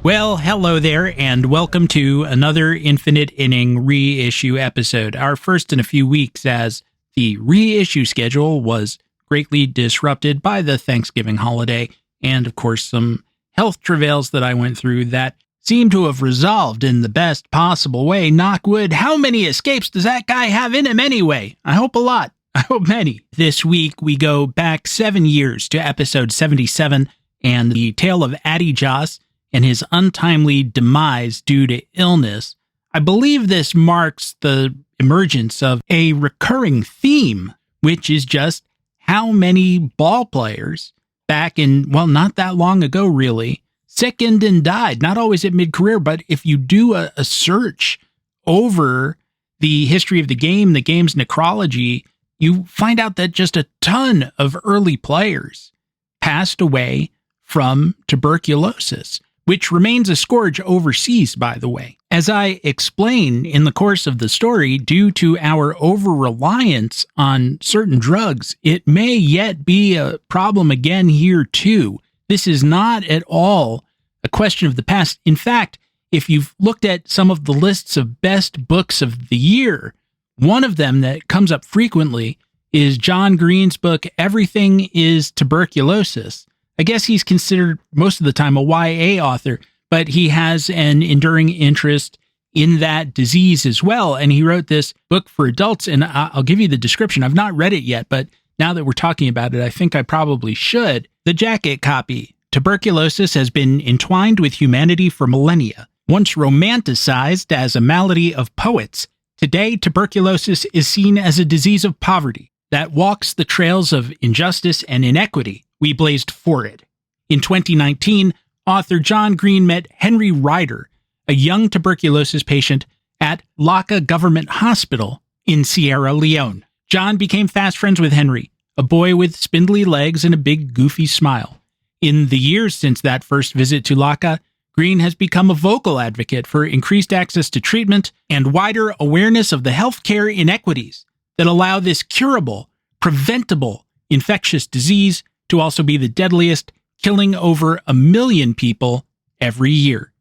Well, hello there, and welcome to another Infinite Inning Reissue episode, our first in a few weeks, as the reissue schedule was greatly disrupted by the Thanksgiving holiday, and of course some health travails that I went through that seem to have resolved in the best possible way. Knock wood. How many escapes does that guy have in him anyway? I hope a lot. I hope many. This week we go back 7 years to episode 77 and the tale of Addie Joss and his untimely demise due to illness. I believe this marks the emergence of a recurring theme, which is just how many ball players back in, well, not that long ago really, sickened and died, not always at mid-career, but if you do a search over the history of the game, the game's necrology, you find out that just a ton of early players passed away from tuberculosis, which remains a scourge overseas, by the way. As I explain in the course of the story, due to our over-reliance on certain drugs, it may yet be a problem again here too. This is not at all a question of the past. In fact, if you've looked at some of the lists of best books of the year, one of them that comes up frequently is John Green's book, Everything is Tuberculosis. I guess he's considered most of the time a YA author, but he has an enduring interest in that disease as well. And he wrote this book for adults, and I'll give you the description. I've not read it yet, but now that we're talking about it, I think I probably should. The jacket copy. Tuberculosis has been entwined with humanity for millennia. Once romanticized as a malady of poets, today tuberculosis is seen as a disease of poverty that walks the trails of injustice and inequity we blazed for it. In 2019, author John Green met Henry Ryder, a young tuberculosis patient at Laka Government Hospital in Sierra Leone. John became fast friends with Henry, a boy with spindly legs and a big, goofy smile. In the years since that first visit to Laka, Green has become a vocal advocate for increased access to treatment and wider awareness of the healthcare inequities that allow this curable, preventable infectious disease to also be the deadliest, killing over 1 million people every year.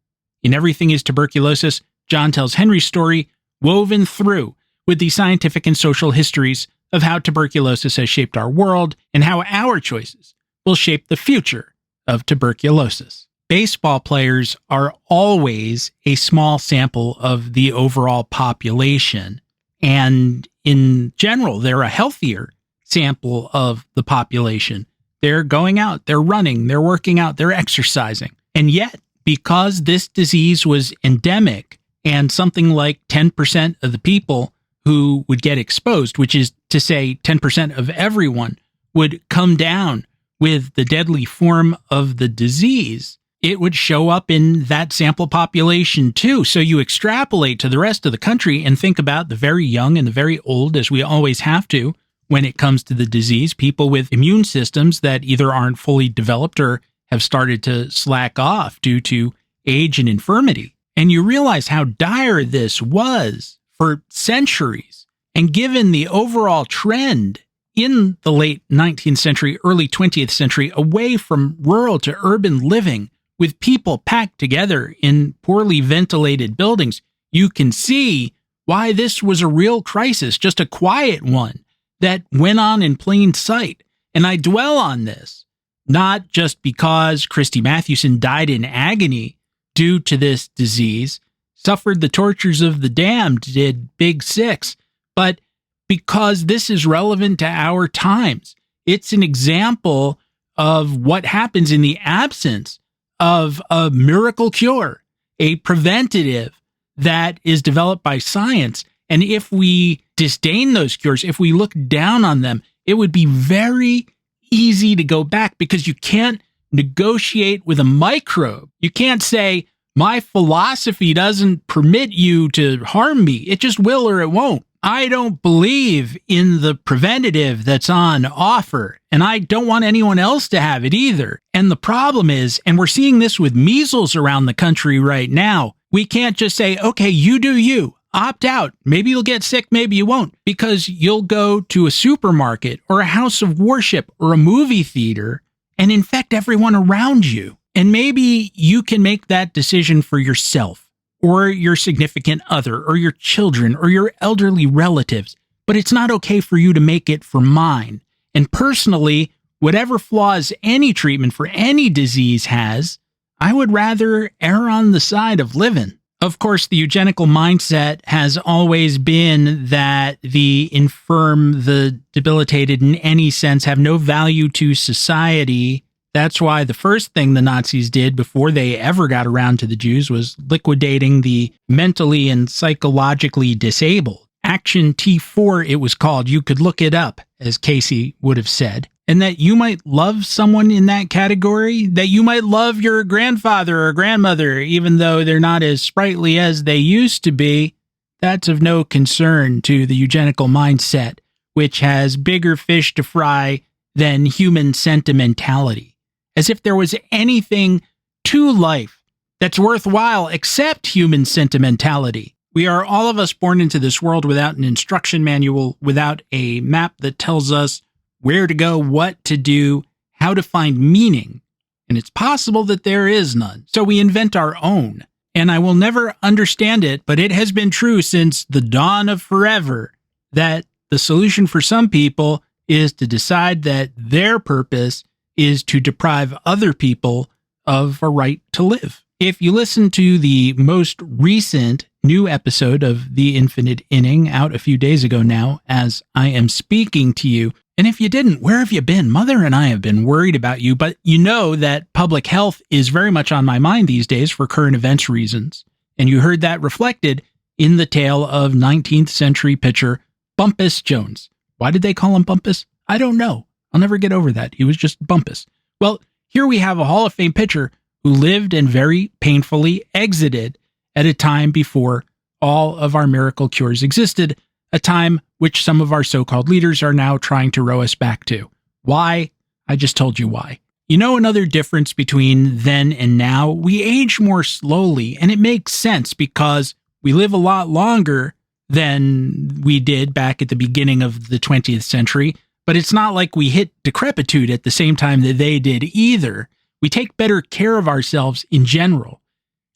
In Everything is Tuberculosis, John tells Henry's story, woven through with the scientific and social histories of how tuberculosis has shaped our world and how our choices will shape the future of tuberculosis. Baseball players are always a small sample of the overall population, and in general, they're a healthier sample of the population. They're going out, they're running, they're working out, they're exercising. And yet, because this disease was endemic and something like 10% of the people who would get exposed, which is to say 10% of everyone, would come down with the deadly form of the disease, it would show up in that sample population too. So you extrapolate to the rest of the country and think about the very young and the very old, as we always have to, when it comes to the disease, people with immune systems that either aren't fully developed or have started to slack off due to age and infirmity. And you realize how dire this was for centuries. And given the overall trend in the late 19th century, early 20th century, away from rural to urban living, with people packed together in poorly ventilated buildings, you can see why this was a real crisis, just a quiet one that went on in plain sight. And I dwell on this, not just because Christy Mathewson died in agony due to this disease, suffered the tortures of the damned, did Big Six, but because this is relevant to our times. It's an example of what happens in the absence of a miracle cure, a preventative that is developed by science. And if we disdain those cures, if we look down on them, it would be very easy to go back because you can't negotiate with a microbe. You can't say, my philosophy doesn't permit you to harm me. It just will or it won't. I don't believe in the preventative that's on offer, and I don't want anyone else to have it either. And the problem is, and we're seeing this with measles around the country right now, we can't just say, okay, you do you. Opt out. Maybe you'll get sick, maybe you won't, because you'll go to a supermarket or a house of worship or a movie theater and infect everyone around you. And maybe you can make that decision for yourself or your significant other or your children or your elderly relatives, but it's not okay for you to make it for mine. And personally, whatever flaws any treatment for any disease has, I would rather err on the side of living. Of course, the eugenical mindset has always been that the infirm, the debilitated in any sense, have no value to society. That's why the first thing the Nazis did before they ever got around to the Jews was liquidating the mentally and psychologically disabled. Action T4, it was called. You could look it up, as Casey would have said. And that you might love someone in that category, that you might love your grandfather or grandmother, even though they're not as sprightly as they used to be, that's of no concern to the eugenical mindset, which has bigger fish to fry than human sentimentality. As if there was anything to life that's worthwhile except human sentimentality. We are all of us born into this world without an instruction manual, without a map that tells us where to go, what to do, how to find meaning. And it's possible that there is none. So we invent our own. And I will never understand it, but it has been true since the dawn of forever that the solution for some people is to decide that their purpose is to deprive other people of a right to live. If you listen to the most recent new episode of The Infinite Inning, out a few days ago now, as I am speaking to you, and if you didn't, where have you been? Mother and I have been worried about you, but you know that public health is very much on my mind these days for current events reasons. And you heard that reflected in the tale of 19th century pitcher Bumpus Jones. Why did they call him Bumpus? I don't know. I'll never get over that. He was just Bumpus. Well, here we have a Hall of Fame pitcher who lived and very painfully exited at a time before all of our miracle cures existed, a time which some of our so-called leaders are now trying to row us back to. Why? I just told you why. You know another difference between then and now? We age more slowly, and it makes sense because we live a lot longer than we did back at the beginning of the 20th century, but it's not like we hit decrepitude at the same time that they did either. We take better care of ourselves in general.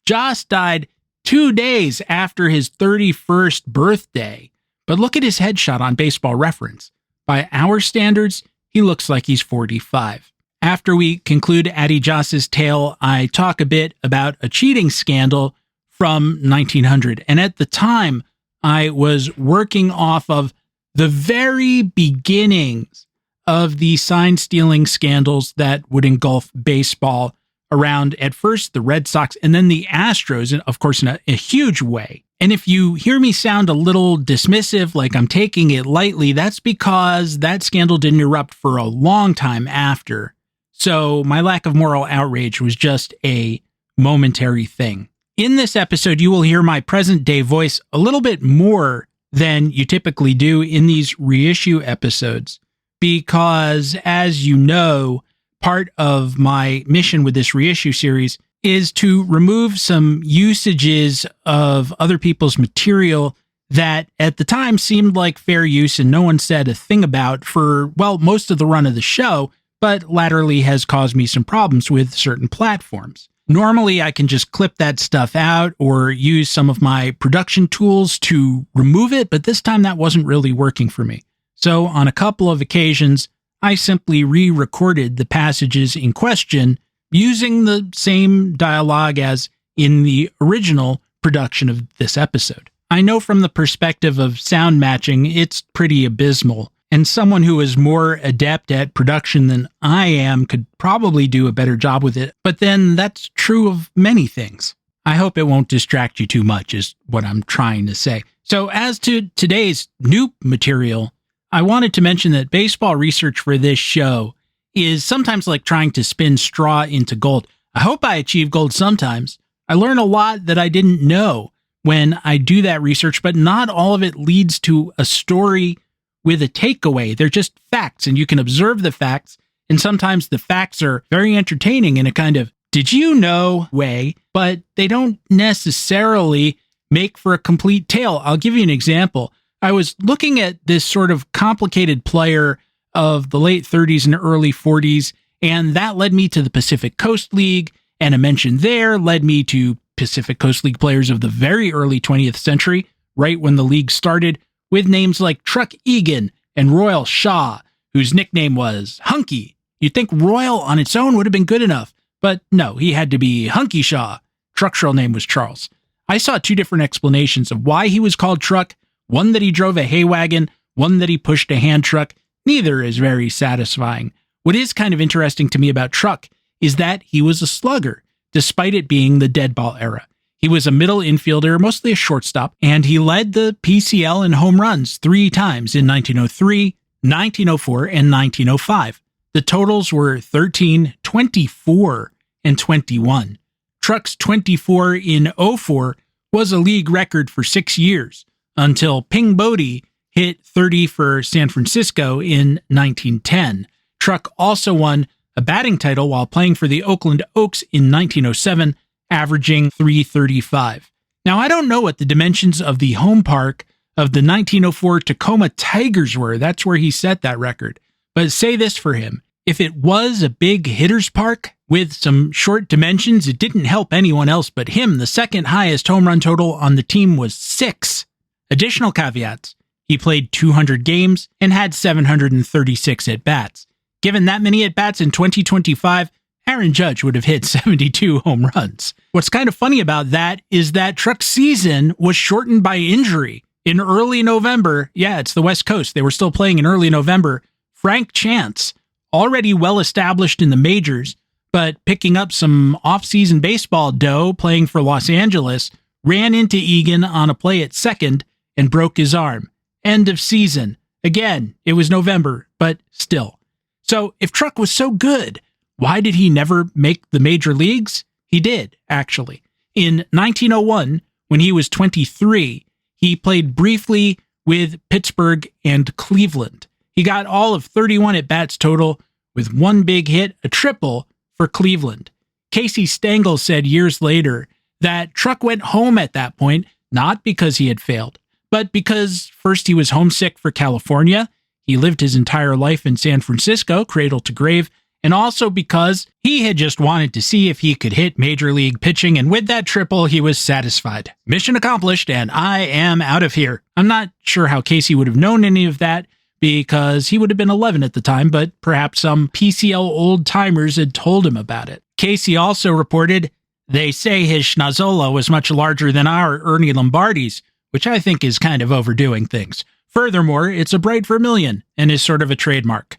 Joss died 2 days after his 31st birthday. But look at his headshot on Baseball Reference. By our standards, he looks like he's 45. After we conclude Addie Joss's tale, I talk a bit about a cheating scandal from 1900. And at the time, I was working off of the very beginnings of the sign-stealing scandals that would engulf baseball around, at first, the Red Sox and then the Astros, and of course, in a huge way. And if you hear me sound a little dismissive, like I'm taking it lightly, that's because that scandal didn't erupt for a long time after. So my lack of moral outrage was just a momentary thing. In this episode, you will hear my present-day voice a little bit more than you typically do in these reissue episodes, because, as you know, part of my mission with this reissue series is to remove some usages of other people's material that at the time seemed like fair use and no one said a thing about for, well, most of the run of the show, but latterly has caused me some problems with certain platforms. Normally, I can just clip that stuff out or use some of my production tools to remove it, but this time that wasn't really working for me. So on a couple of occasions, I simply re-recorded the passages in question using the same dialogue as in the original production of this episode. I know from the perspective of sound matching, it's pretty abysmal, and someone who is more adept at production than I am could probably do a better job with it, but then that's true of many things. I hope it won't distract you too much, is what I'm trying to say. So as to today's new material, I wanted to mention that baseball research for this show is sometimes like trying to spin straw into gold. I hope I achieve gold sometimes. I learn a lot that I didn't know when I do that research, but not all of it leads to a story with a takeaway. They're just facts, and you can observe the facts, and sometimes the facts are very entertaining in a kind of did you know way, but they don't necessarily make for a complete tale. I'll give you an example. I was looking at this sort of complicated player of the late 30s and early 40s, and that led me to the Pacific Coast League and a mention there led me to Pacific Coast League players of the very early 20th century, right when the league started, with names like Truck Egan and Royal Shaw, whose nickname was Hunky. You'd think Royal on its own would have been good enough, but no, he had to be Hunky Shaw. Truck's real name was Charles. I saw two different explanations of why he was called Truck, one that he drove a hay wagon, one that he pushed a hand truck. Neither is very satisfying. What is kind of interesting to me about Truck is that he was a slugger, despite it being the dead ball era. He was a middle infielder, mostly a shortstop, and he led the PCL in home runs 3 times in 1903, 1904, and 1905. The totals were 13, 24, and 21. Truck's 24 in 04 was a league record for 6 years, until Ping Bodie hit 30 for San Francisco in 1910. Truck also won a batting title while playing for the Oakland Oaks in 1907, averaging .335. Now, I don't know what the dimensions of the home park of the 1904 Tacoma Tigers were. That's where he set that record. But say this for him. If it was a big hitter's park with some short dimensions, it didn't help anyone else but him. The second highest home run total on the team was 6. Additional caveats. He played 200 games and had 736 at-bats. Given that many at-bats in 2025, Aaron Judge would have hit 72 home runs. What's kind of funny about that is that Truck's season was shortened by injury. In early November, yeah, it's the West Coast, they were still playing in early November, Frank Chance, already well-established in the majors, but picking up some off-season baseball dough playing for Los Angeles, ran into Egan on a play at second and broke his arm. End of season. Again, it was November, but still. So if Truck was so good, why did he never make the major leagues? He did, actually. In 1901, when he was 23, he played briefly with Pittsburgh and Cleveland. He got all of 31 at-bats total, with one big hit, a triple, for Cleveland. Casey Stengel said years later that Truck went home at that point, not because he had failed, but because first he was homesick for California, he lived his entire life in San Francisco, cradle to grave, and also because he had just wanted to see if he could hit major league pitching, and with that triple, he was satisfied. Mission accomplished, and I am out of here. I'm not sure how Casey would have known any of that, because he would have been 11 at the time, but perhaps some PCL old-timers had told him about it. Casey also reported, "They say his schnozola was much larger than our Ernie Lombardi's," which I think is kind of overdoing things. Furthermore, it's a bright vermilion and is sort of a trademark.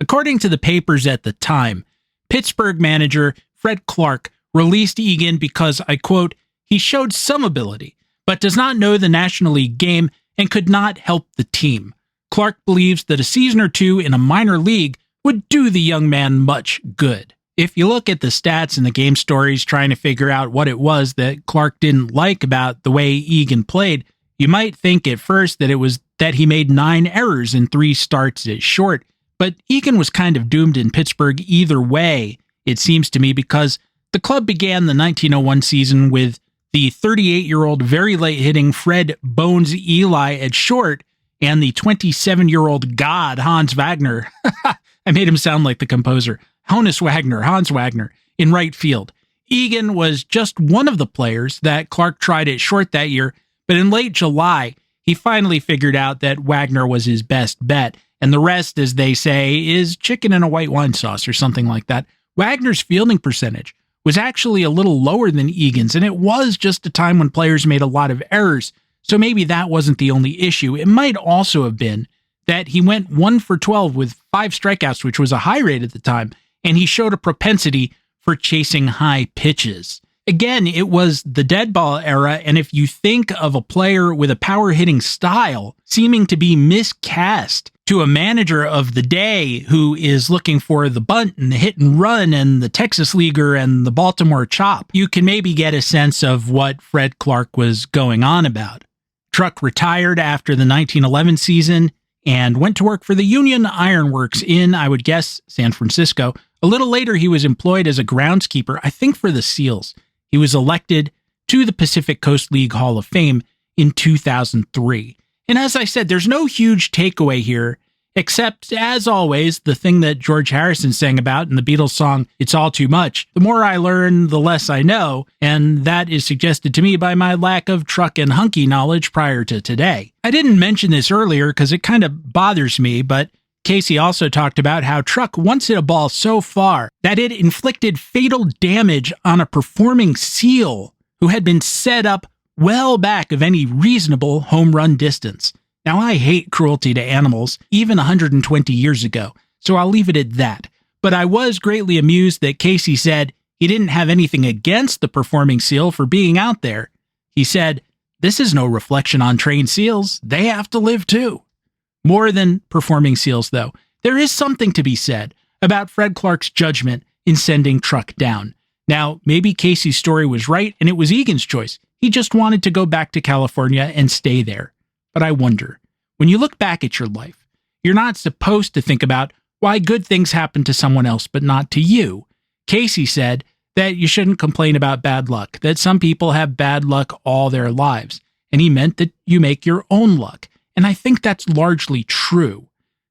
According to the papers at the time, Pittsburgh manager Fred Clark released Egan because, I quote, "he showed some ability, but does not know the National League game and could not help the team. Clark believes that a season or two in a minor league would do the young man much good." If you look at the stats and the game stories trying to figure out what it was that Clark didn't like about the way Egan played, you might think at first that it was that he made 9 errors in 3 starts at short, but Egan was kind of doomed in Pittsburgh either way, it seems to me, because the club began the 1901 season with the 38-year-old very late-hitting Fred Bones Eli at short and the 27-year-old god Hans Wagner. I made him sound like the composer. Hans Wagner, in right field. Egan was just one of the players that Clark tried at short that year, but in late July, he finally figured out that Wagner was his best bet, and the rest, as they say, is chicken in a white wine sauce or something like that. Wagner's fielding percentage was actually a little lower than Egan's, and it was just a time when players made a lot of errors, so maybe that wasn't the only issue. It might also have been that he went 1 for 12 with 5 strikeouts, which was a high rate at the time, and he showed a propensity for chasing high pitches. Again, it was the dead ball era, and if you think of a player with a power-hitting style seeming to be miscast to a manager of the day who is looking for the bunt and the hit and run and the Texas Leaguer and the Baltimore chop, you can maybe get a sense of what Fred Clark was going on about. Truck retired after the 1911 season and went to work for the Union Iron Works in, I would guess, San Francisco. A little later, he was employed as a groundskeeper, I think for the Seals. He was elected to the Pacific Coast League Hall of Fame in 2003. And as I said, there's no huge takeaway here, Except, as always, the thing that George Harrison sang about in the Beatles song, It's All Too Much, the more I learn, the less I know, and that is suggested to me by my lack of Truck and Hunky knowledge prior to today. I didn't mention this earlier because it kind of bothers me, but Casey also talked about how Truck once hit a ball so far that it inflicted fatal damage on a performing seal who had been set up well back of any reasonable home run distance. Now, I hate cruelty to animals, even 120 years ago, so I'll leave it at that. But I was greatly amused that Casey said he didn't have anything against the performing seal for being out there. He said, "This is no reflection on trained seals. They have to live too." More than performing seals, though, there is something to be said about Fred Clark's judgment in sending Truck down. Now, maybe Casey's story was right and it was Egan's choice. He just wanted to go back to California and stay there. But I wonder, when you look back at your life, you're not supposed to think about why good things happen to someone else but not to you. Casey said that you shouldn't complain about bad luck, that some people have bad luck all their lives, and he meant that you make your own luck. And I think that's largely true.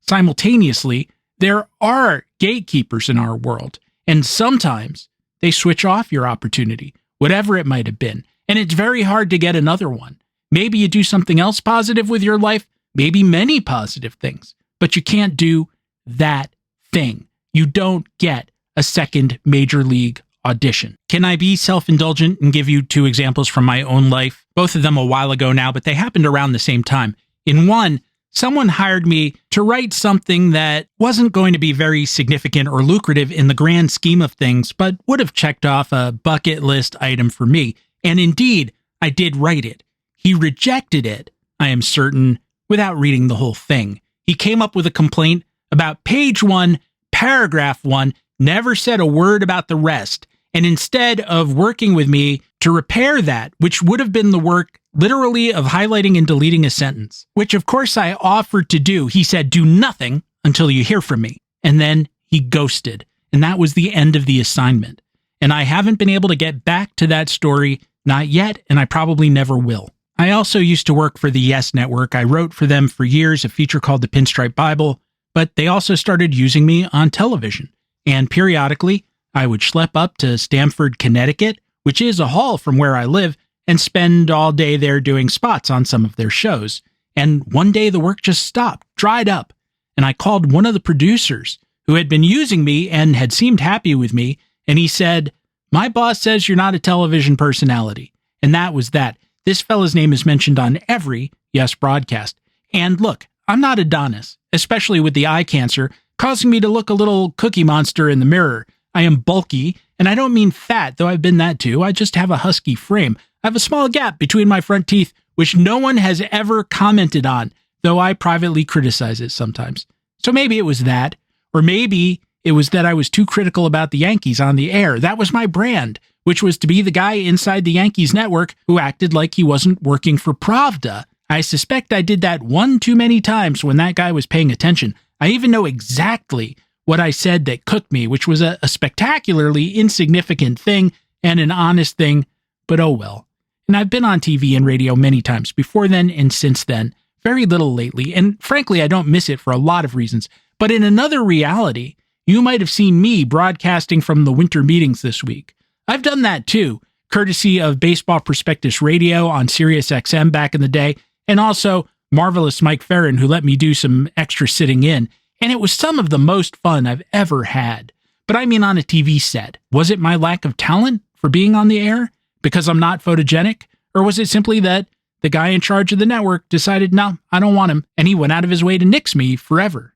Simultaneously, there are gatekeepers in our world, and sometimes they switch off your opportunity, whatever it might have been, and it's very hard to get another one. Maybe you do something else positive with your life, maybe many positive things, but you can't do that thing. You don't get a second major league audition. Can I be self-indulgent and give you two examples from my own life? Both of them a while ago now, but they happened around the same time. In one, someone hired me to write something that wasn't going to be very significant or lucrative in the grand scheme of things, but would have checked off a bucket list item for me. And indeed, I did write it. He rejected it, I am certain, without reading the whole thing. He came up with a complaint about page 1, paragraph 1, never said a word about the rest, and instead of working with me to repair that, which would have been the work literally of highlighting and deleting a sentence, which of course I offered to do, he said, "Do nothing until you hear from me." And then he ghosted, and that was the end of the assignment. And I haven't been able to get back to that story, not yet, and I probably never will. I also used to work for the Yes Network. I wrote for them for years, a feature called The Pinstripe Bible, but they also started using me on television. And periodically, I would schlep up to Stamford, Connecticut, which is a haul from where I live, and spend all day there doing spots on some of their shows. And one day the work just stopped, dried up, and I called one of the producers who had been using me and had seemed happy with me, and he said, "My boss says you're not a television personality." And that was that. This fella's name is mentioned on every Yes broadcast. And look, I'm not Adonis, especially with the eye cancer, causing me to look a little cookie monster in the mirror. I am bulky, and I don't mean fat, though I've been that too. I just have a husky frame. I have a small gap between my front teeth, which no one has ever commented on, though I privately criticize it sometimes. So maybe it was that, or maybe it was that I was too critical about the Yankees on the air. That was my brand, which was to be the guy inside the Yankees network who acted like he wasn't working for Pravda. I suspect I did that one too many times when that guy was paying attention. I even know exactly what I said that cooked me, which was a spectacularly insignificant thing and an honest thing, but oh well. And I've been on TV and radio many times before then and since then, very little lately, and frankly, I don't miss it for a lot of reasons. But in another reality, you might have seen me broadcasting from the winter meetings this week. I've done that too, courtesy of Baseball Prospectus Radio on Sirius XM back in the day, and also marvelous Mike Farron, who let me do some extra sitting in, and it was some of the most fun I've ever had. But I mean on a TV set. Was it my lack of talent for being on the air? Because I'm not photogenic? Or was it simply that the guy in charge of the network decided, no, I don't want him, and he went out of his way to nix me forever?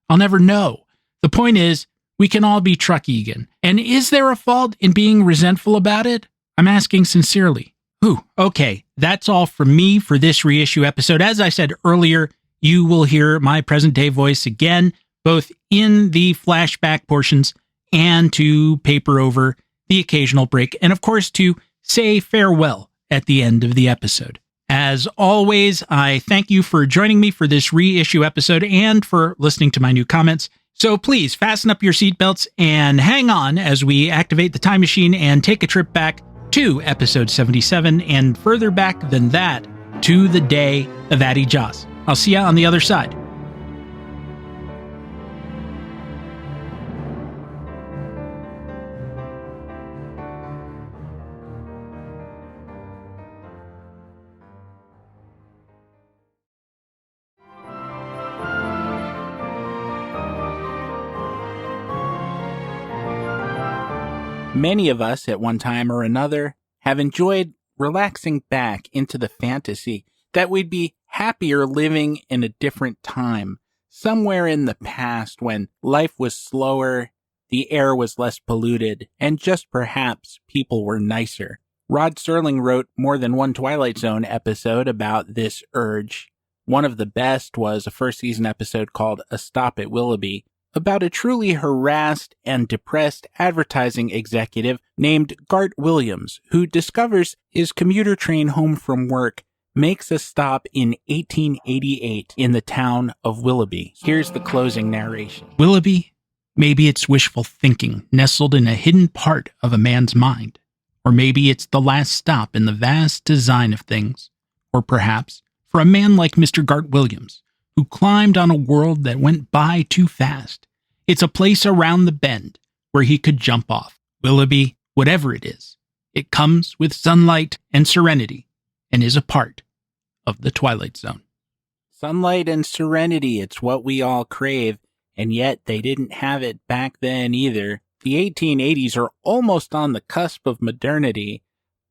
I'll never know. The point is, we can all be Truck Egan. And is there a fault in being resentful about it? I'm asking sincerely. Okay, that's all from me for this reissue episode. As I said earlier, you will hear my present-day voice again, both in the flashback portions and to paper over the occasional break, and of course to say farewell at the end of the episode. As always, I thank you for joining me for this reissue episode and for listening to my new comments. So please fasten up your seatbelts and hang on as we activate the time machine and take a trip back to episode 77 and further back than that to the day of Addie Joss. I'll see you on the other side. Many of us at one time or another have enjoyed relaxing back into the fantasy that we'd be happier living in a different time, somewhere in the past when life was slower, the air was less polluted, and just perhaps people were nicer. Rod Serling wrote more than one Twilight Zone episode about this urge. One of the best was a first season episode called A Stop at Willoughby, about a truly harassed and depressed advertising executive named Gart Williams, who discovers his commuter train home from work makes a stop in 1888 in the town of Willoughby. Here's the closing narration. Willoughby? Maybe it's wishful thinking nestled in a hidden part of a man's mind. Or maybe it's the last stop in the vast design of things. Or perhaps, for a man like Mr. Gart Williams, who climbed on a world that went by too fast, it's a place around the bend where he could jump off. Willoughby, whatever it is, it comes with sunlight and serenity and is a part of the Twilight Zone. Sunlight and serenity, it's what we all crave, and yet they didn't have it back then either. The 1880s are almost on the cusp of modernity,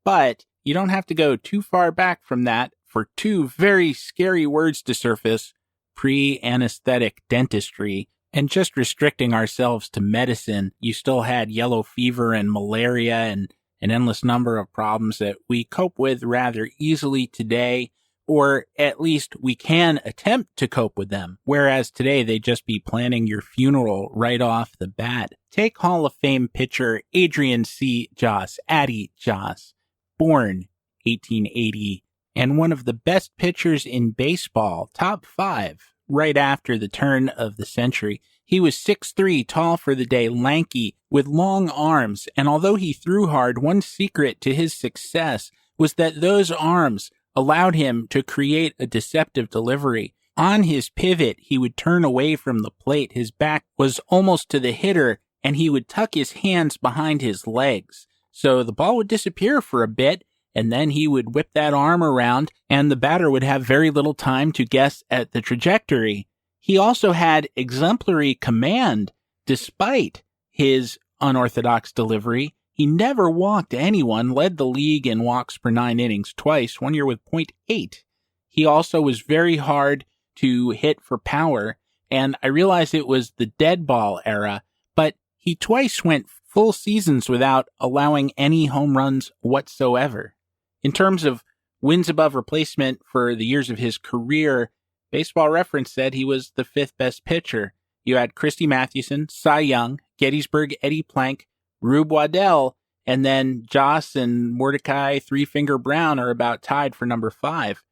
but you don't have to go too far back from that for two very scary words to surface: pre-anesthetic dentistry, and just restricting ourselves to medicine. You still had yellow fever and malaria and an endless number of problems that we cope with rather easily today, or at least we can attempt to cope with them, whereas today they'd just be planning your funeral right off the bat. Take Hall of Fame pitcher Adrian C. Joss, Addie Joss, born 1880, and one of the best pitchers in baseball, top 5, right after the turn of the century. He was 6'3", tall for the day, lanky, with long arms, and although he threw hard, one secret to his success was that those arms allowed him to create a deceptive delivery. On his pivot, he would turn away from the plate. His back was almost to the hitter, and he would tuck his hands behind his legs. So the ball would disappear for a bit, and then he would whip that arm around, and the batter would have very little time to guess at the trajectory. He also had exemplary command. Despite his unorthodox delivery, he never walked anyone, led the league in walks per 9 innings twice, one year with .8. He also was very hard to hit for power, and I realize it was the dead ball era, but he twice went full seasons without allowing any home runs whatsoever. In terms of wins above replacement for the years of his career, Baseball Reference said he was the 5th best pitcher. You had Christy Mathewson, Cy Young, Gettysburg Eddie Plank, Rube Waddell, and then Joss and Mordecai Three Finger Brown are about tied for number 5.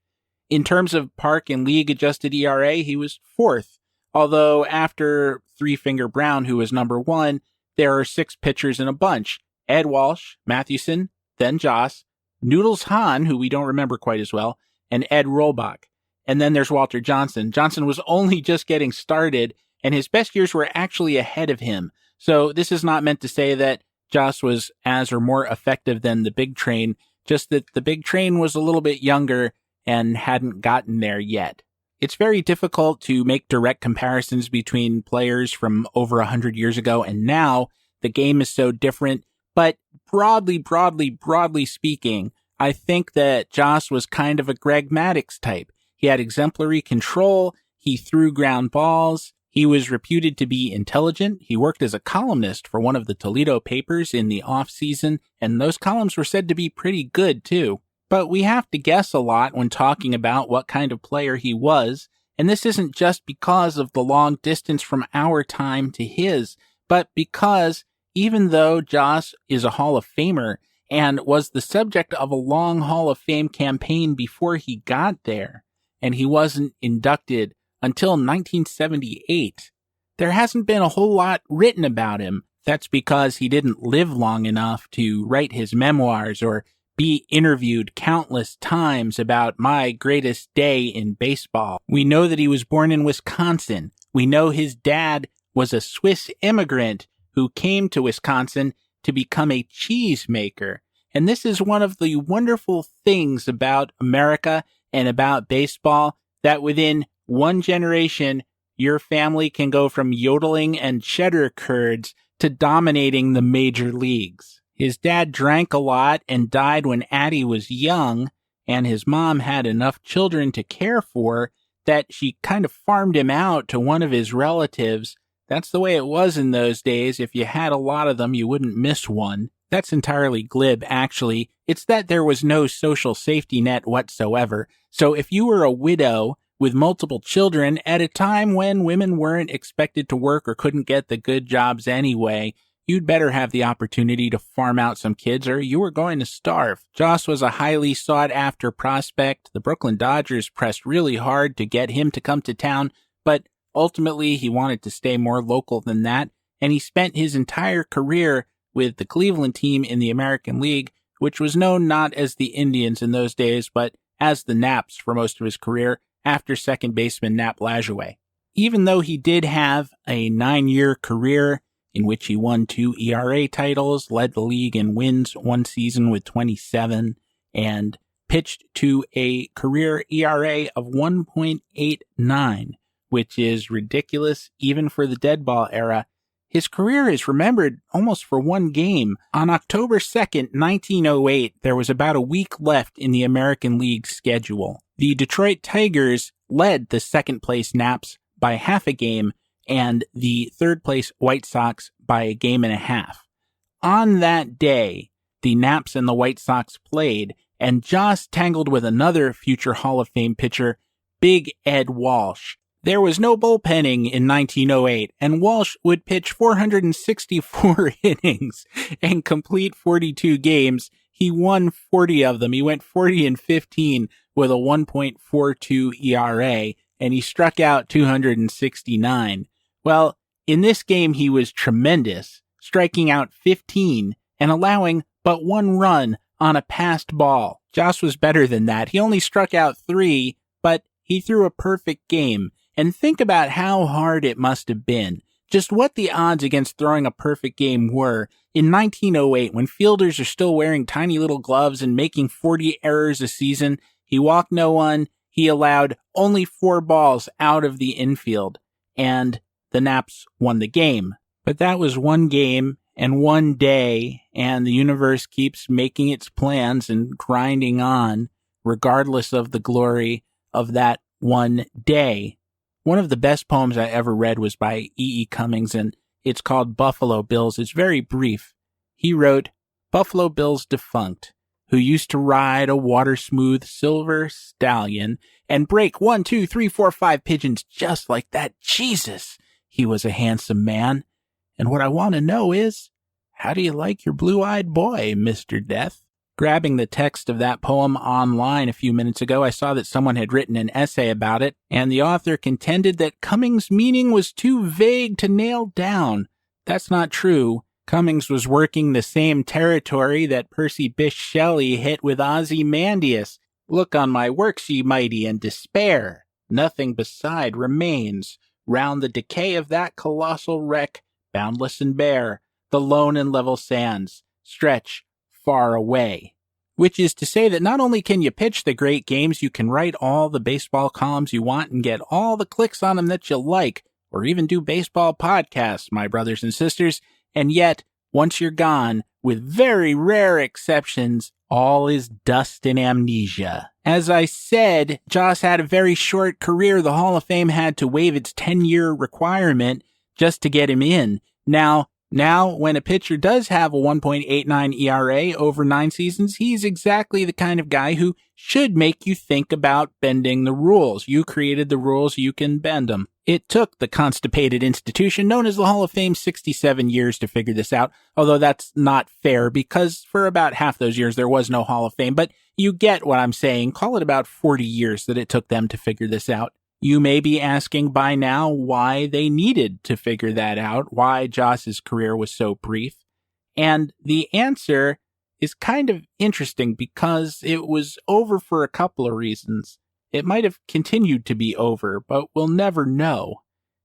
In terms of park and league adjusted ERA, he was 4th, although after Three Finger Brown, who was number 1, there are 6 pitchers in a bunch: Ed Walsh, Mathewson, then Joss, Noodles Hahn, who we don't remember quite as well, and Ed Rollbach. And then there's Walter Johnson. Johnson was only just getting started, and his best years were actually ahead of him. So this is not meant to say that Joss was as or more effective than the big train, just that the big train was a little bit younger and hadn't gotten there yet. It's very difficult to make direct comparisons between players from over 100 years ago and now. The game is so different, but broadly speaking, I think that Joss was kind of a Greg Maddux type. He had exemplary control. He threw ground balls. He was reputed to be intelligent. He worked as a columnist for one of the Toledo papers in the off-season, and those columns were said to be pretty good, too. But we have to guess a lot when talking about what kind of player he was, and this isn't just because of the long distance from our time to his, but because even though Joss is a Hall of Famer and was the subject of a long Hall of Fame campaign before he got there, and he wasn't inducted until 1978, there hasn't been a whole lot written about him. That's because he didn't live long enough to write his memoirs or be interviewed countless times about my greatest day in baseball. We know that he was born in Wisconsin. We know his dad was a Swiss immigrant who came to Wisconsin to become a cheese maker. And this is one of the wonderful things about America and about baseball, that within one generation, your family can go from yodeling and cheddar curds to dominating the major leagues. His dad drank a lot and died when Addie was young, and his mom had enough children to care for that she kind of farmed him out to one of his relatives. That's the way it was in those days. If you had a lot of them, you wouldn't miss one. That's entirely glib, actually. It's that there was no social safety net whatsoever. So if you were a widow with multiple children at a time when women weren't expected to work or couldn't get the good jobs anyway, you'd better have the opportunity to farm out some kids or you were going to starve. Joss was a highly sought-after prospect. The Brooklyn Dodgers pressed really hard to get him to come to town, but ultimately he wanted to stay more local than that, and he spent his entire career with the Cleveland team in the American League, which was known not as the Indians in those days, but as the Naps for most of his career, after second baseman Nap Lajoie. Even though he did have a 9-year career in which he won 2 ERA titles, led the league in wins one season with 27, and pitched to a career ERA of 1.89, which is ridiculous even for the dead ball era, his career is remembered almost for one game. On October 2nd, 1908, there was about a week left in the American League schedule. The Detroit Tigers led the second-place Naps by half a game and the third-place White Sox by a game and a half. On that day, the Naps and the White Sox played, and Joss tangled with another future Hall of Fame pitcher, Big Ed Walsh. There was no bullpenning in 1908, and Walsh would pitch 464 innings and complete 42 games. He won 40 of them. He went 40-15 with a 1.42 ERA, and he struck out 269. Well, in this game, he was tremendous, striking out 15 and allowing but one run on a passed ball. Joss was better than that. He only struck out 3, but he threw a perfect game. And think about how hard it must have been. Just what the odds against throwing a perfect game were. In 1908, when fielders are still wearing tiny little gloves and making 40 errors a season, he walked no one. He allowed only 4 balls out of the infield. And the Naps won the game. But that was one game and one day, and the universe keeps making its plans and grinding on, regardless of the glory of that one day. One of the best poems I ever read was by E. E. Cummings, and it's called Buffalo Bills. It's very brief. He wrote, "Buffalo Bills defunct, who used to ride a water-smooth silver stallion and break 1, 2, 3, 4, 5 pigeons just like that. Jesus, he was a handsome man. And what I want to know is, how do you like your blue-eyed boy, Mr. Death?" Grabbing the text of that poem online a few minutes ago, I saw that someone had written an essay about it, and the author contended that Cummings' meaning was too vague to nail down. That's not true. Cummings was working the same territory that Percy Bysshe Shelley hit with Ozymandias. Look on my works, ye mighty, and despair. Nothing beside remains. Round the decay of that colossal wreck, boundless and bare, the lone and level sands stretch far away. Which is to say that not only can you pitch the great games, you can write all the baseball columns you want and get all the clicks on them that you like, or even do baseball podcasts, my brothers and sisters, and yet, once you're gone, with very rare exceptions, all is dust and amnesia. As I said, Joss had a very short career. The Hall of Fame had to waive its 10-year requirement just to get him in. Now, when a pitcher does have a 1.89 ERA over 9 seasons, he's exactly the kind of guy who should make you think about bending the rules. You created the rules, you can bend them. It took the constipated institution known as the Hall of Fame 67 years to figure this out, although that's not fair because for about half those years there was no Hall of Fame, but you get what I'm saying. Call it about 40 years that it took them to figure this out. You may be asking by now why they needed to figure that out, why Joss's career was so brief. And the answer is kind of interesting because it was over for a couple of reasons. It might have continued to be over, but we'll never know.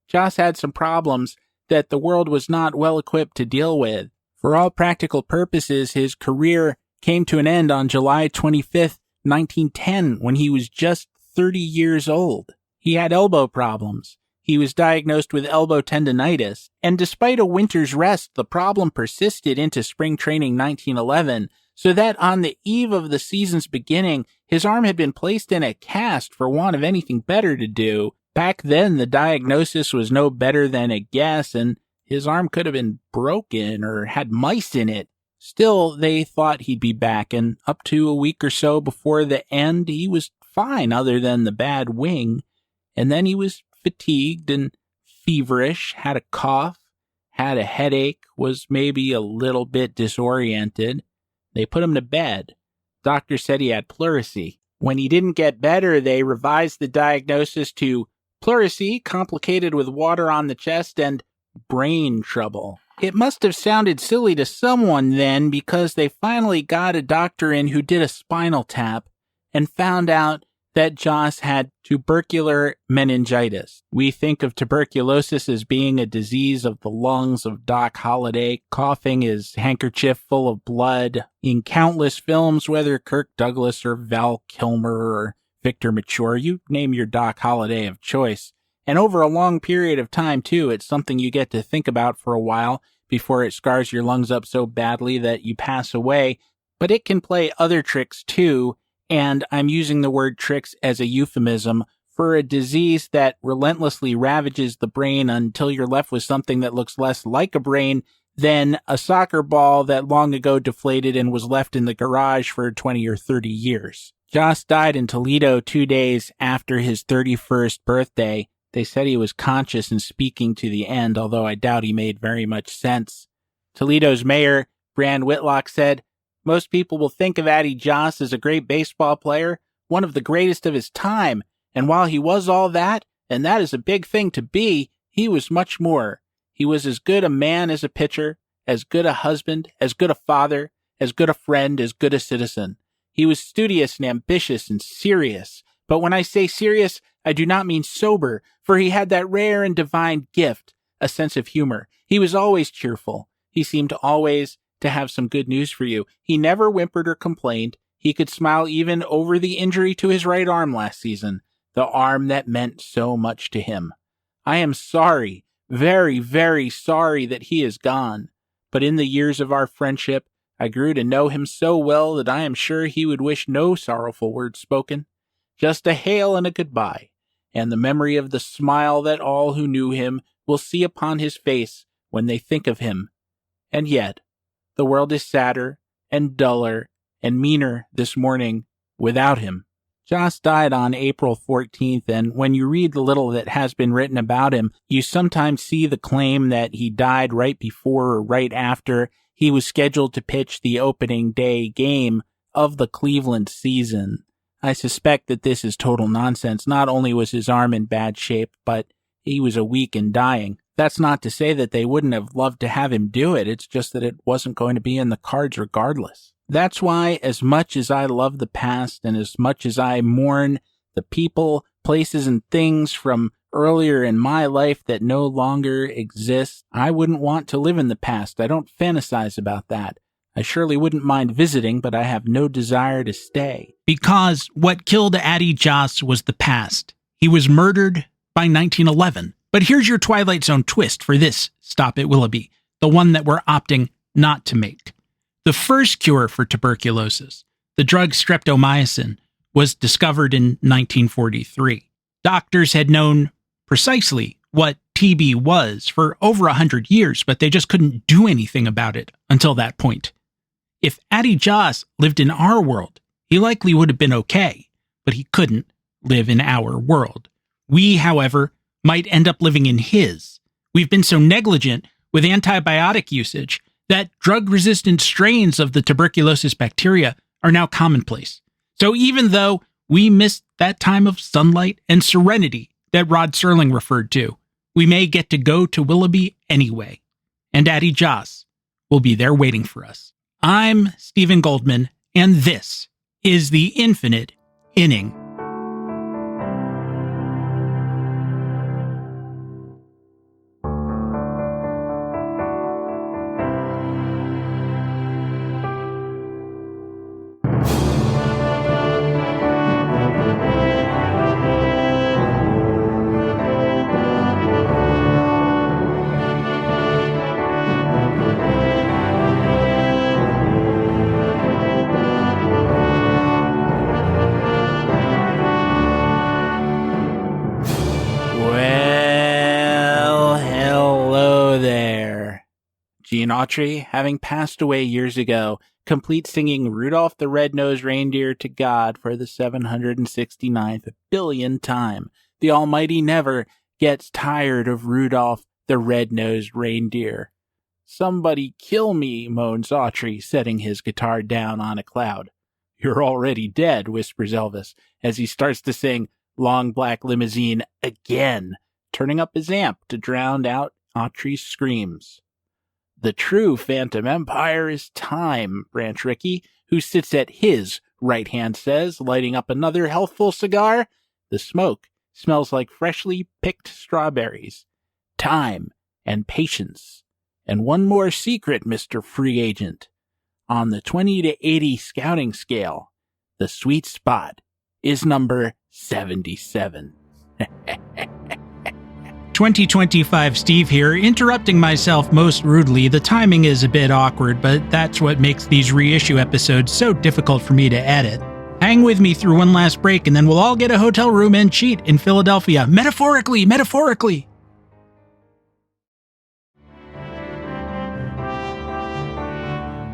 Joss had some problems that the world was not well equipped to deal with. For all practical purposes, his career came to an end on July 25th, 1910, when he was just 30 years old. He had elbow problems. he was diagnosed with elbow tendonitis, and despite a winter's rest, the problem persisted into spring training 1911, so that on the eve of the season's beginning, his arm had been placed in a cast for want of anything better to do. Back then, the diagnosis was no better than a guess, and his arm could have been broken or had mice in it. Still, they thought he'd be back, and up to a week or so before the end, he was fine other than the bad wing. And then he was fatigued and feverish, had a cough, had a headache, was maybe a little bit disoriented. They put him to bed. Doctor said he had pleurisy. When he didn't get better, they revised the diagnosis to pleurisy, complicated with water on the chest, and brain trouble. It must have sounded silly to someone then, because they finally got a doctor in who did a spinal tap and found out that Joss had tubercular meningitis. We think of tuberculosis as being a disease of the lungs of Doc Holliday, coughing his handkerchief full of blood in countless films, whether Kirk Douglas or Val Kilmer or Victor Mature, you name your Doc Holliday of choice. And over a long period of time, too, it's something you get to think about for a while before it scars your lungs up so badly that you pass away. But it can play other tricks, too, and I'm using the word tricks as a euphemism for a disease that relentlessly ravages the brain until you're left with something that looks less like a brain than a soccer ball that long ago deflated and was left in the garage for 20 or 30 years. Joss died in Toledo 2 days after his 31st birthday. They said he was conscious and speaking to the end, although I doubt he made very much sense. Toledo's mayor, Brand Whitlock, said, "Most people will think of Addie Joss as a great baseball player, one of the greatest of his time, and while he was all that, and that is a big thing to be, he was much more. He was as good a man as a pitcher, as good a husband, as good a father, as good a friend, as good a citizen. He was studious and ambitious and serious. But when I say serious, I do not mean sober, for he had that rare and divine gift, a sense of humor. He was always cheerful. He seemed always to have some good news for you. He never whimpered or complained. He could smile even over the injury to his right arm last season, the arm that meant so much to him. I am sorry, very, very sorry that he is gone. But in the years of our friendship, I grew to know him so well that I am sure he would wish no sorrowful words spoken, just a hail and a goodbye, and the memory of the smile that all who knew him will see upon his face when they think of him. And yet, the world is sadder and duller and meaner this morning without him." Joss died on April 14th, and when you read the little that has been written about him, you sometimes see the claim that he died right before or right after he was scheduled to pitch the opening day game of the Cleveland season. I suspect that this is total nonsense. Not only was his arm in bad shape, but he was weak and dying. That's not to say that they wouldn't have loved to have him do it. It's just that it wasn't going to be in the cards regardless. That's why, as much as I love the past and as much as I mourn the people, places, and things from earlier in my life that no longer exist, I wouldn't want to live in the past. I don't fantasize about that. I surely wouldn't mind visiting, but I have no desire to stay. Because what killed Addie Joss was the past. He was murdered by 1911. But here's your Twilight Zone twist for this Stop at Willoughby, the one that we're opting not to make. The first cure for tuberculosis, the drug streptomycin, was discovered in 1943. Doctors had known precisely what TB was for over 100 years, but they just couldn't do anything about it until that point. If Addie Joss lived in our world, he likely would have been okay, but he couldn't live in our world. We, however, might end up living in his. We've been so negligent with antibiotic usage that drug-resistant strains of the tuberculosis bacteria are now commonplace. So even though we missed that time of sunlight and serenity that Rod Serling referred to, we may get to go to Willoughby anyway. And Addie Joss will be there waiting for us. I'm Stephen Goldman, and this is the Infinite Inning. Gene Autry, having passed away years ago, complete singing Rudolph the Red-Nosed Reindeer to God for the 769th billion time. The Almighty never gets tired of Rudolph the Red-Nosed Reindeer. Somebody kill me, moans Autry, setting his guitar down on a cloud. You're already dead, whispers Elvis, as he starts to sing Long Black Limousine again, turning up his amp to drown out Autry's screams. The true Phantom Empire is time, Branch Rickey, who sits at his right hand, says, lighting up another healthful cigar. The smoke smells like freshly picked strawberries. Time and patience. And one more secret, Mr. Free Agent. On the 20 to 80 scouting scale, the sweet spot is number 77. 2025 Steve here, interrupting myself most rudely. The timing is a bit awkward, but that's what makes these reissue episodes so difficult for me to edit. Hang with me through one last break, and then we'll all get a hotel room and cheat in Philadelphia. Metaphorically!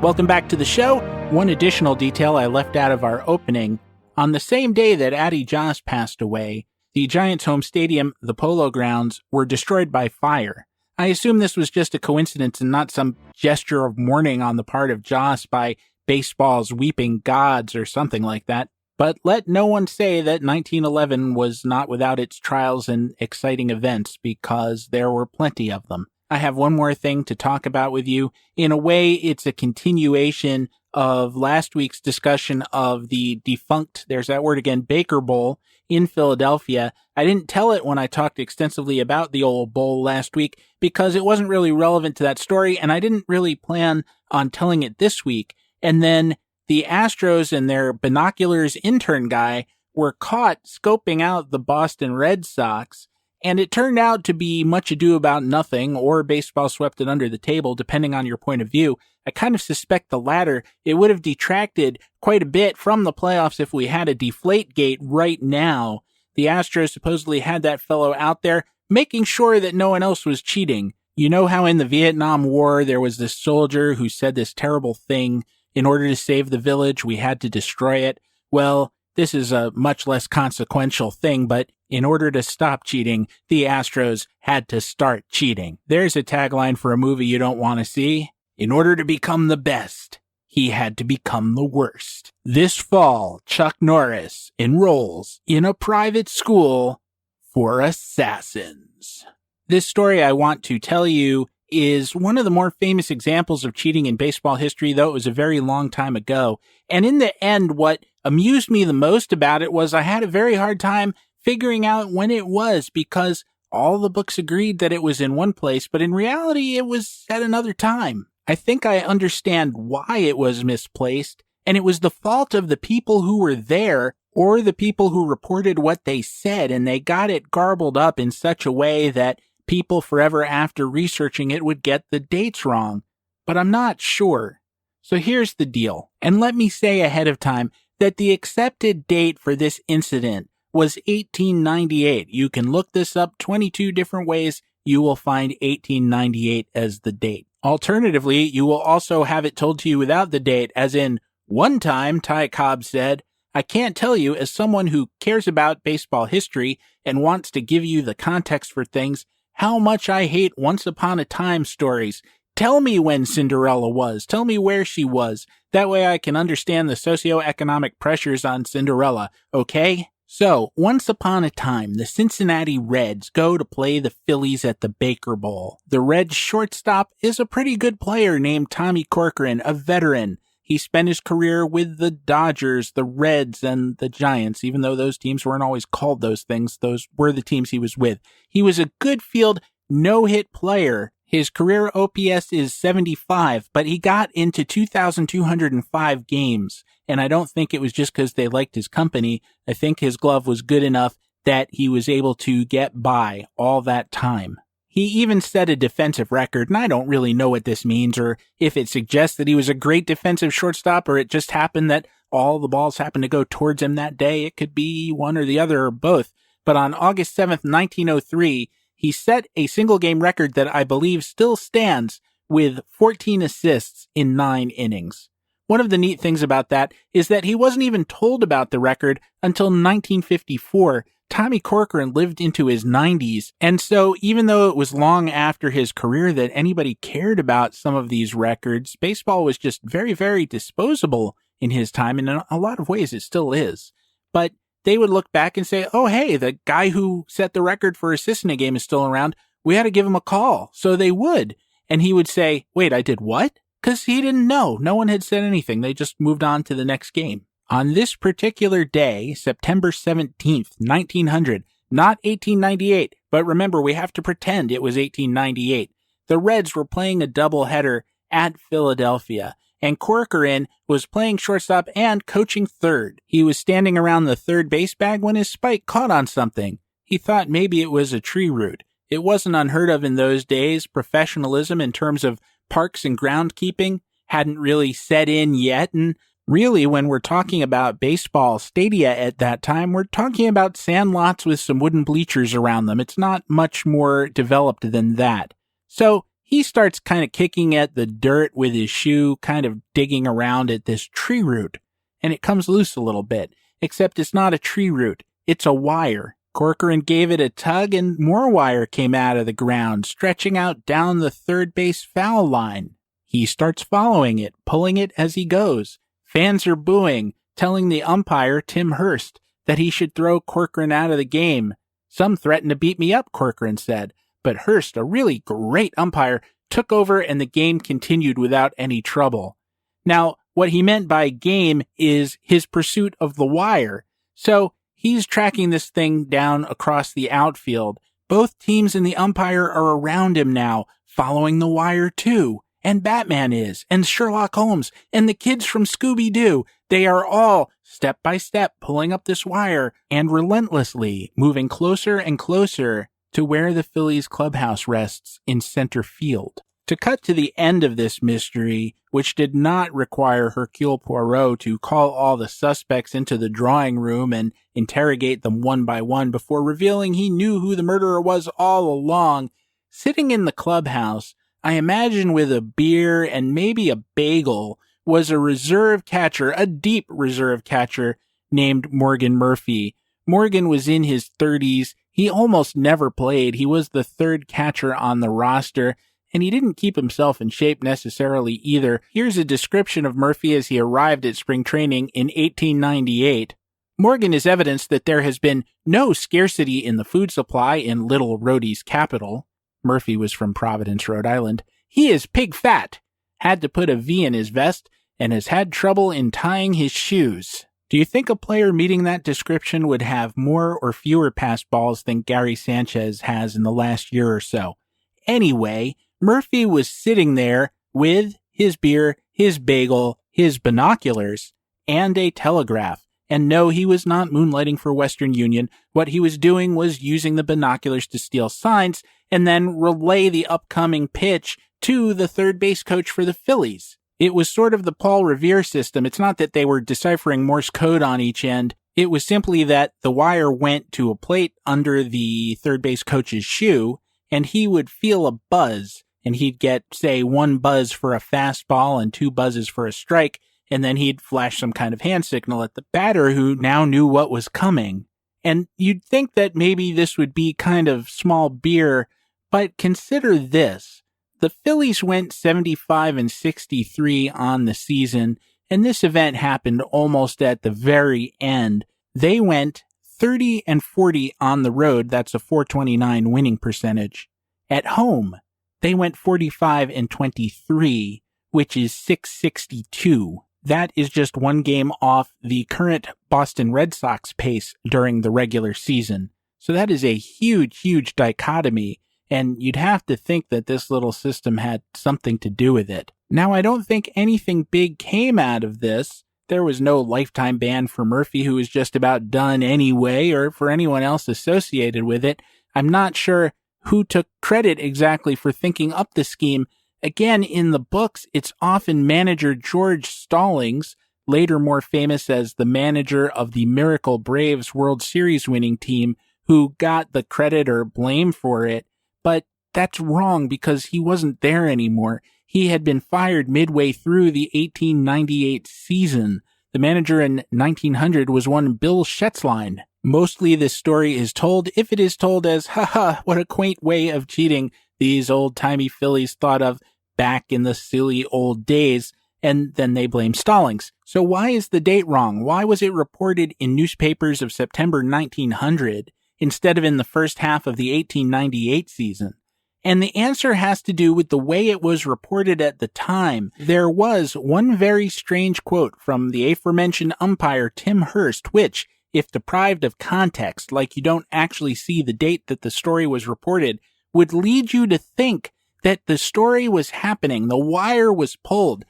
Welcome back to the show. One additional detail I left out of our opening. On the same day that Addie Joss passed away, the Giants' home stadium, the Polo Grounds, were destroyed by fire. I assume this was just a coincidence and not some gesture of mourning on the part of Joss by baseball's weeping gods or something like that. But let no one say that 1911 was not without its trials and exciting events, because there were plenty of them. I have one more thing to talk about with you. In a way, it's a continuation of last week's discussion of the defunct, there's that word again, Baker Bowl in Philadelphia. I didn't tell it when I talked extensively about the old bowl last week because it wasn't really relevant to that story, and I didn't really plan on telling it this week. And then the Astros and their binoculars intern guy were caught scoping out the Boston Red Sox, and it turned out to be much ado about nothing, or baseball swept it under the table, depending on your point of view. I kind of suspect the latter. It would have detracted quite a bit from the playoffs if we had a deflate gate right now. The Astros supposedly had that fellow out there, making sure that no one else was cheating. You know how in the Vietnam War there was this soldier who said this terrible thing, in order to save the village, we had to destroy it? Well, this is a much less consequential thing, but in order to stop cheating, the Astros had to start cheating. There's a tagline for a movie you don't want to see. In order to become the best, he had to become the worst. This fall, Chuck Norris enrolls in a private school for assassins. This story I want to tell you is one of the more famous examples of cheating in baseball history, though it was a very long time ago. And in the end, what amused me the most about it was I had a very hard time figuring out when it was, because all the books agreed that it was in one place, but in reality, it was at another time. I think I understand why it was misplaced, and it was the fault of the people who were there, or the people who reported what they said, and they got it garbled up in such a way that people forever after researching it would get the dates wrong. But I'm not sure. So here's the deal, and let me say ahead of time that the accepted date for this incident was 1898. You can look this up 22 different ways. You will find 1898 as the date. Alternatively, you will also have it told to you without the date, as in, one time, Ty Cobb said, I can't tell you, as someone who cares about baseball history and wants to give you the context for things, how much I hate once upon a time stories. Tell me when Cinderella was. Tell me where she was. That way I can understand the socioeconomic pressures on Cinderella, okay? So, once upon a time, the Cincinnati Reds go to play the Phillies at the Baker Bowl. The Reds shortstop is a pretty good player named Tommy Corcoran, a veteran. He spent his career with the Dodgers, the Reds, and the Giants, even though those teams weren't always called those things. Those were the teams he was with. He was a good field, no-hit player. His career OPS is 75, but he got into 2,205 games, and I don't think it was just because they liked his company. I think his glove was good enough that he was able to get by all that time. He even set a defensive record, and I don't really know what this means, or if it suggests that he was a great defensive shortstop, or it just happened that all the balls happened to go towards him that day. It could be one or the other or both. But on August 7th, 1903, he set a single-game record that I believe still stands, with 14 assists in 9 innings. One of the neat things about that is that he wasn't even told about the record until 1954. Tommy Corcoran lived into his 90s, and so even though it was long after his career that anybody cared about some of these records, baseball was just very, very disposable in his time, and in a lot of ways it still is. But they would look back and say, oh, hey, the guy who set the record for assists in a game is still around. We had to give him a call. So they would. And he would say, wait, I did what? Because he didn't know. No one had said anything. They just moved on to the next game. On this particular day, September 17th, 1900, not 1898, but remember, we have to pretend it was 1898, the Reds were playing a doubleheader at Philadelphia, and Corcoran was playing shortstop and coaching third. He was standing around the third base bag when his spike caught on something. He thought maybe it was a tree root. It wasn't unheard of in those days. Professionalism in terms of parks and groundskeeping hadn't really set in yet, and really, when we're talking about baseball stadia at that time, we're talking about sandlots with some wooden bleachers around them. It's not much more developed than that. So he starts kind of kicking at the dirt with his shoe, kind of digging around at this tree root, and it comes loose a little bit, except it's not a tree root. It's a wire. Corcoran gave it a tug, and more wire came out of the ground, stretching out down the third base foul line. He starts following it, pulling it as he goes. Fans are booing, telling the umpire, Tim Hurst, that he should throw Corcoran out of the game. Some threatened to beat me up, Corcoran said, but Hurst, a really great umpire, took over and the game continued without any trouble. Now, what he meant by game is his pursuit of the wire. So he's tracking this thing down across the outfield. Both teams and the umpire are around him now, following the wire too. And Batman is, and Sherlock Holmes, and the kids from Scooby-Doo. They are all, step by step, pulling up this wire and relentlessly moving closer and closer to where the Phillies clubhouse rests in center field. To cut to the end of this mystery, which did not require Hercule Poirot to call all the suspects into the drawing room and interrogate them one by one before revealing he knew who the murderer was all along, sitting in the clubhouse, I imagine with a beer and maybe a bagel, was a reserve catcher, a deep reserve catcher named Morgan Murphy. Morgan was in his 30s. He almost never played. He was the third catcher on the roster, and he didn't keep himself in shape necessarily either. Here's a description of Murphy as he arrived at spring training in 1898. Morgan is evidence that there has been no scarcity in the food supply in Little Rhodey's capital. Murphy was from Providence, Rhode Island. He is pig fat, had to put a V in his vest, and has had trouble in tying his shoes. Do you think a player meeting that description would have more or fewer pass balls than Gary Sanchez has in the last year or so? Anyway, Murphy was sitting there with his beer, his bagel, his binoculars, and a telegraph. And no, he was not moonlighting for Western Union. What he was doing was using the binoculars to steal signs and then relay the upcoming pitch to the third base coach for the Phillies. It was sort of the Paul Revere system. It's not that they were deciphering Morse code on each end. It was simply that the wire went to a plate under the third base coach's shoe, and he would feel a buzz, and he'd get, say, 1 buzz for a fastball and 2 buzzes for a strike, and then he'd flash some kind of hand signal at the batter who now knew what was coming. And you'd think that maybe this would be kind of small beer, but consider this. The Phillies went 75-63 on the season, and this event happened almost at the very end. They went 30-40 on the road. That's a .429 winning percentage. At home, they went 45-23, which is .662. That is just 1 game off the current Boston Red Sox pace during the regular season. So that is a huge, huge dichotomy, and you'd have to think that this little system had something to do with it. Now, I don't think anything big came out of this. There was no lifetime ban for Murphy, who was just about done anyway, or for anyone else associated with it. I'm not sure who took credit exactly for thinking up the scheme. Again, in the books, it's often manager George Stallings, later more famous as the manager of the Miracle Braves World Series winning team, who got the credit or blame for it. But that's wrong because he wasn't there anymore. He had been fired midway through the 1898 season. The manager in 1900 was one Bill Schätzlein. Mostly this story is told, if it is told as, haha, what a quaint way of cheating these old-timey Phillies thought of back in the silly old days, and then they blame Stallings. So why is the date wrong? Why was it reported in newspapers of September 1900 instead of in the first half of the 1898 season? And the answer has to do with the way it was reported at the time. There was one very strange quote from the aforementioned umpire Tim Hurst, which, if deprived of context, like you don't actually see the date that the story was reported, would lead you to think that the story was happening, the wire was pulled,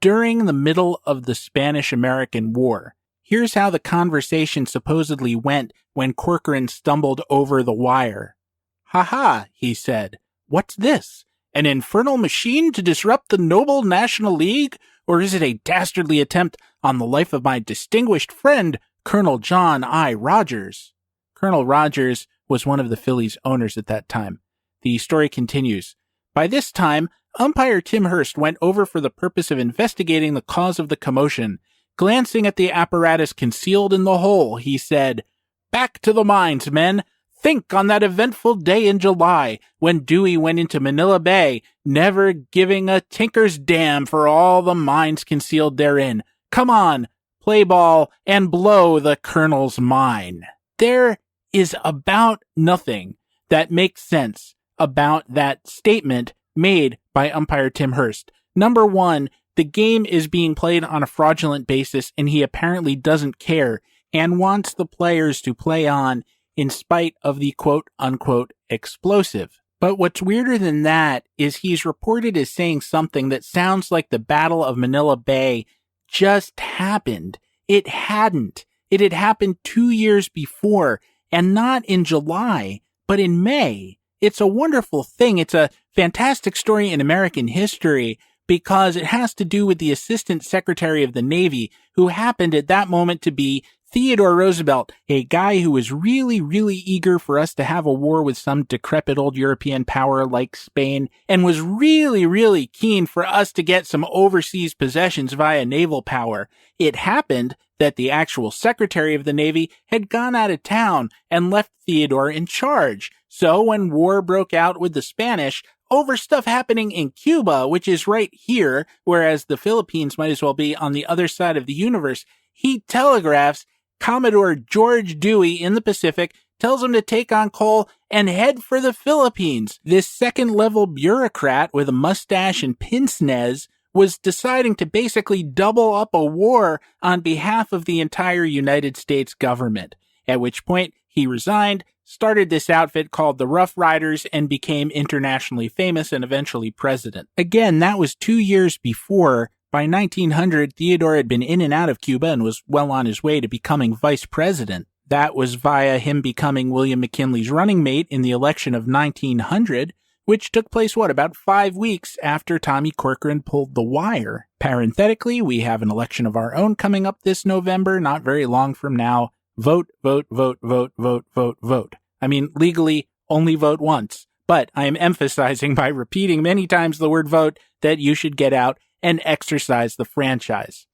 during the middle of the Spanish-American War. Here's how the conversation supposedly went when Corcoran stumbled over the wire. "Ha-ha," he said. "What's this? An infernal machine to disrupt the noble National League? Or is it a dastardly attempt on the life of my distinguished friend, Colonel John I. Rogers?" Colonel Rogers was one of the Phillies' owners at that time. The story continues. By this time, umpire Tim Hurst went over for the purpose of investigating the cause of the commotion. Glancing at the apparatus concealed in the hole, he said, "Back to the mines, men. Think on that eventful day in July when Dewey went into Manila Bay, never giving a tinker's damn for all the mines concealed therein. Come on, play ball and blow the Colonel's mine." There is about nothing that makes sense about that statement made by umpire Tim Hurst. Number one, the game is being played on a fraudulent basis, and he apparently doesn't care and wants the players to play on in spite of the quote-unquote explosive. But what's weirder than that is he's reported as saying something that sounds like the Battle of Manila Bay just happened. It hadn't. It had happened 2 years before, and not in July, but in May. It's a wonderful thing. It's a fantastic story in American history because it has to do with the Assistant Secretary of the Navy, who happened at that moment to be Theodore Roosevelt, a guy who was really, really eager for us to have a war with some decrepit old European power like Spain, and was really, really keen for us to get some overseas possessions via naval power. It happened that the actual Secretary of the Navy had gone out of town and left Theodore in charge. So when war broke out with the Spanish, over stuff happening in Cuba, which is right here, whereas the Philippines might as well be on the other side of the universe, he telegraphs Commodore George Dewey in the Pacific, tells him to take on coal and head for the Philippines. This second-level bureaucrat with a mustache and pince-nez was deciding to basically double up a war on behalf of the entire United States government, at which point he resigned, started this outfit called the Rough Riders, and became internationally famous and eventually president. Again, that was 2 years before. By 1900, Theodore had been in and out of Cuba and was well on his way to becoming vice president. That was via him becoming William McKinley's running mate in the election of 1900, which took place, about 5 weeks after Tommy Corcoran pulled the wire. Parenthetically, we have an election of our own coming up this November, not very long from now. Vote, vote, vote, vote, vote, vote, vote. I mean, legally, only vote once. But I am emphasizing by repeating many times the word vote that you should get out and exercise the franchise.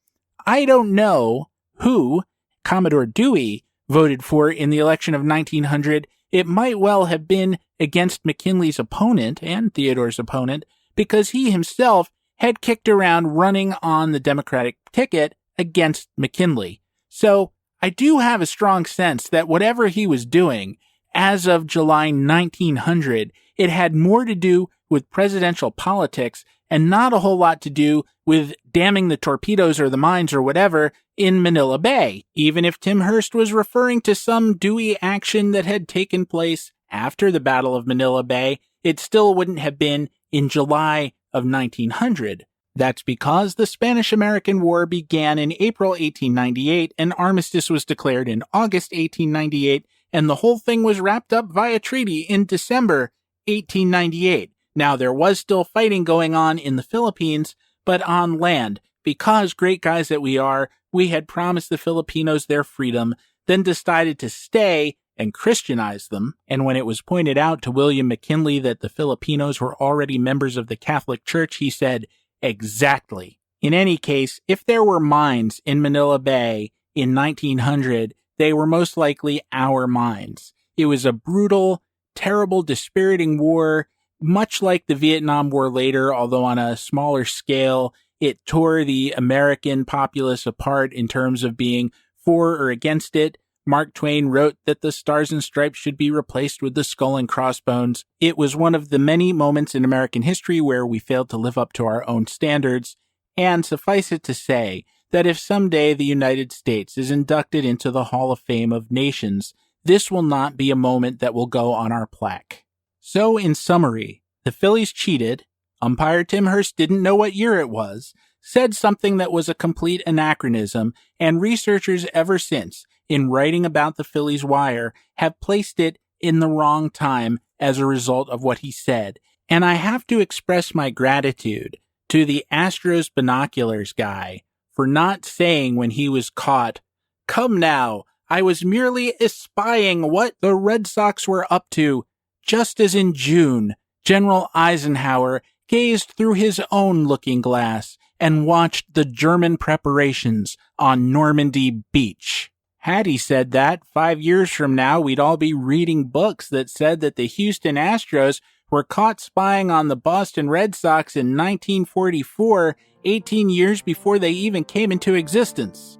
I don't know who Commodore Dewey voted for in the election of 1900. It might well have been against McKinley's opponent and Theodore's opponent, because he himself had kicked around running on the Democratic ticket against McKinley. So I do have a strong sense that whatever he was doing as of July 1900, it had more to do with presidential politics and not a whole lot to do with damming the torpedoes or the mines or whatever in Manila Bay. Even if Tim Hurst was referring to some Dewey action that had taken place after the Battle of Manila Bay, it still wouldn't have been in July of 1900. That's because the Spanish-American War began in April 1898, and armistice was declared in August 1898, and the whole thing was wrapped up via treaty in December 1898. Now, there was still fighting going on in the Philippines, but on land, because great guys that we are, we had promised the Filipinos their freedom, then decided to stay and Christianized them, and when it was pointed out to William McKinley that the Filipinos were already members of the Catholic Church, he said, "Exactly." In any case, if there were mines in Manila Bay in 1900, they were most likely our mines. It was a brutal, terrible, dispiriting war, much like the Vietnam War later, although on a smaller scale. It tore the American populace apart in terms of being for or against it. Mark Twain wrote that the Stars and Stripes should be replaced with the Skull and Crossbones. It was one of the many moments in American history where we failed to live up to our own standards. And suffice it to say that if someday the United States is inducted into the Hall of Fame of Nations, this will not be a moment that will go on our plaque. So, in summary, the Phillies cheated, umpire Tim Hurst didn't know what year it was, said something that was a complete anachronism, and researchers ever since, in writing about the Phillies wire, have placed it in the wrong time as a result of what he said. And I have to express my gratitude to the Astros binoculars guy for not saying when he was caught, "Come now, I was merely espying what the Red Sox were up to," just as in June, General Eisenhower gazed through his own looking glass and watched the German preparations on Normandy Beach. Had he said that, 5 years from now, we'd all be reading books that said that the Houston Astros were caught spying on the Boston Red Sox in 1944, 18 years before they even came into existence.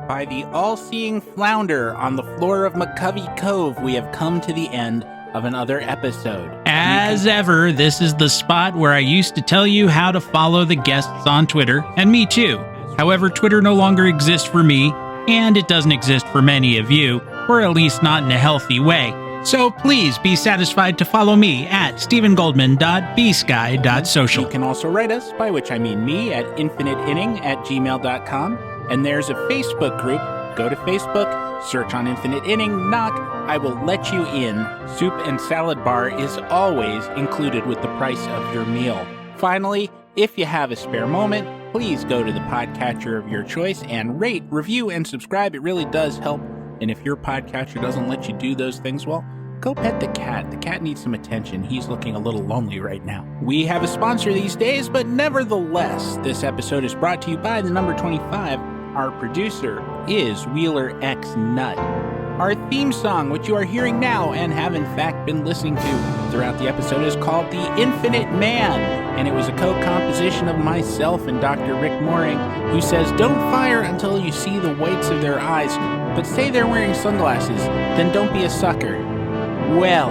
By the all-seeing flounder on the floor of McCovey Cove, we have come to the end of another episode. As ever, this is the spot where I used to tell you how to follow the guests on Twitter, and me too. However, Twitter no longer exists for me, and it doesn't exist for many of you, or at least not in a healthy way. So please be satisfied to follow me at stephengoldman.bsky.social. You can also write us, by which I mean me, at infiniteinning@gmail.com. And there's a Facebook group. Go to Facebook, search on Infinite Inning, knock. I will let you in. Soup and salad bar is always included with the price of your meal. Finally, if you have a spare moment, please go to the podcatcher of your choice and rate, review, and subscribe. It really does help. And if your podcatcher doesn't let you do those things, well, go pet the cat. The cat needs some attention. He's looking a little lonely right now. We have a sponsor these days, but nevertheless, this episode is brought to you by the number 25. Our producer is Wheeler X Nut. Our theme song, which you are hearing now and have in fact been listening to throughout the episode, is called The Infinite Man, and it was a co-composition of myself and Dr. Rick Mooring, who says, "Don't fire until you see the whites of their eyes, but say they're wearing sunglasses, then don't be a sucker." Well,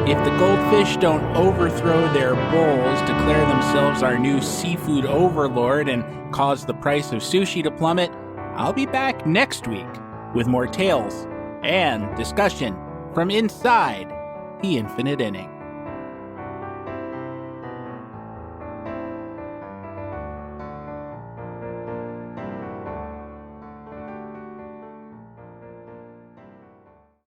if the goldfish don't overthrow their bowls, declare themselves our new seafood overlord, and cause the price of sushi to plummet, I'll be back next week with more tales and discussion from inside the Infinite Inning.